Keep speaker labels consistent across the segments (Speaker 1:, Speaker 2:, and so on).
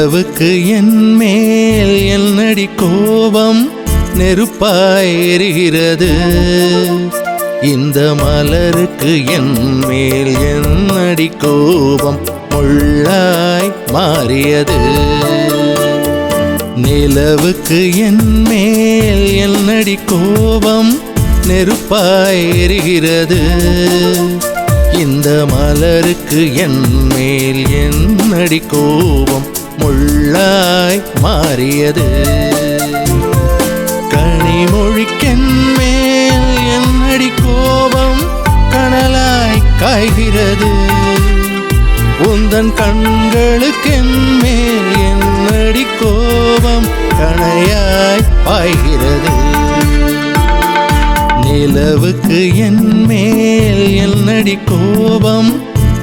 Speaker 1: நிலவுக்கு என் மேல் என்னடி கோபம் நெருப்பாய் எரிகிறது. இந்த மலருக்கு என் மேல் என்னடி கோபம் முள்ளாய் மாறியது. நிலவுக்கு என் மேல் என்னடி கோபம் நெருப்பாய் எரிகிறது. இந்த மலருக்கு என் மேல் என்னடி கோபம் முள்ளாய் மாறியது. கனிமொழிக்கென் மேல் என்னடி கோபம் கனலாய் காய்கிறது. உந்தன் கண்களுக்கென் மேல் என்னடி கோபம் கணையாய் பாய்கிறது. நிலவுக்கு என் மேல் என்னடி கோபம்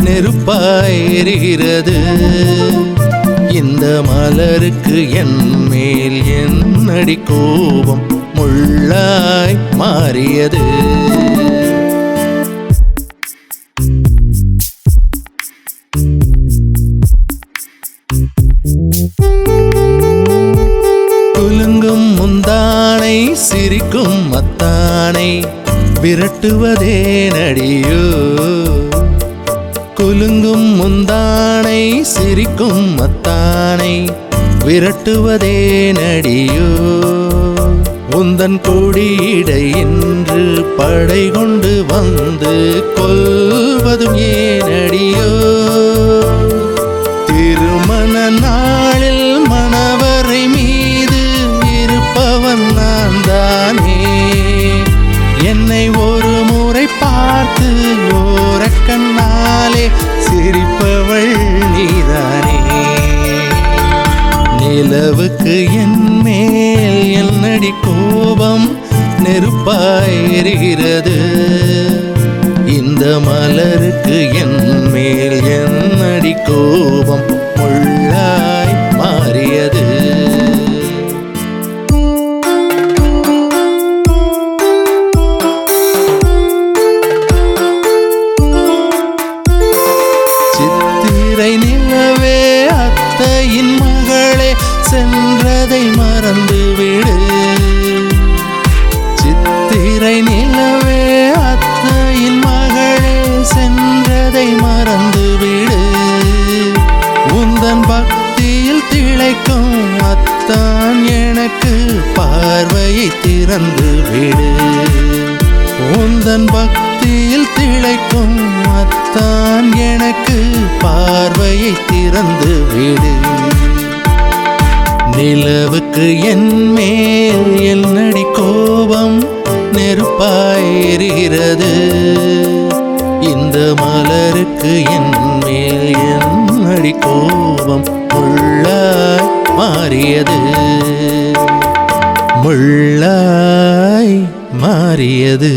Speaker 1: நெருப்பாய் எரிகிறது. இந்த மலருக்கு என் மேல் என்னடி கோபம் முள்ளாய் மாறியது. குலுங்கும் முந்தானை சிரிக்கும் மத்தானை விரட்டுவதே நடியோ. குலுங்கும் முந்தானை சிரிக்கும் மத்தானை விரட்டுவதே நடியோ. உந்தன் கொடியிடை என்று படை கொண்டு வந்து கொல்வதும் ஏனடியோ. திருமண நாளில் மணவரை மீது இருப்பவன் நான் தானே. என்னை ஒரு முறை பார்த்து ஓரக்கண்ணாலே சிரிப்பவள் நீதானே. நிலவுக்கு என் மேல் என்னடி கோபம் நெருப்பாய் எரிகிறது. இந்த மலருக்கு என் மேல் என்னடி கோபம் முள்ளாய் மாறியது. சித்திரை நிலவே அத்தையின் மகளே சென்றதை மறந்துவிடு. சித்திரை நிலவே அத்தையின் மகளே சென்றதை மறந்துவிடு. உந்தன் பக்தியில் திளைக்கும் அத்தான் எனக்கு பார்வையை திறந்து விடு. உந்தன் பக்தியில் திளைக்கும் அத்தான் எனக்கு பார்வையை திறந்து விடு. நிலவுக்கு என் மேல் என்னடி கோபம் நெருப்பாய் எரிகிறது. இந்த மலருக்கு என் மேல் என்னடி கோபம் முள்ளாய் மாறியது. முள்ளாய் மாறியது.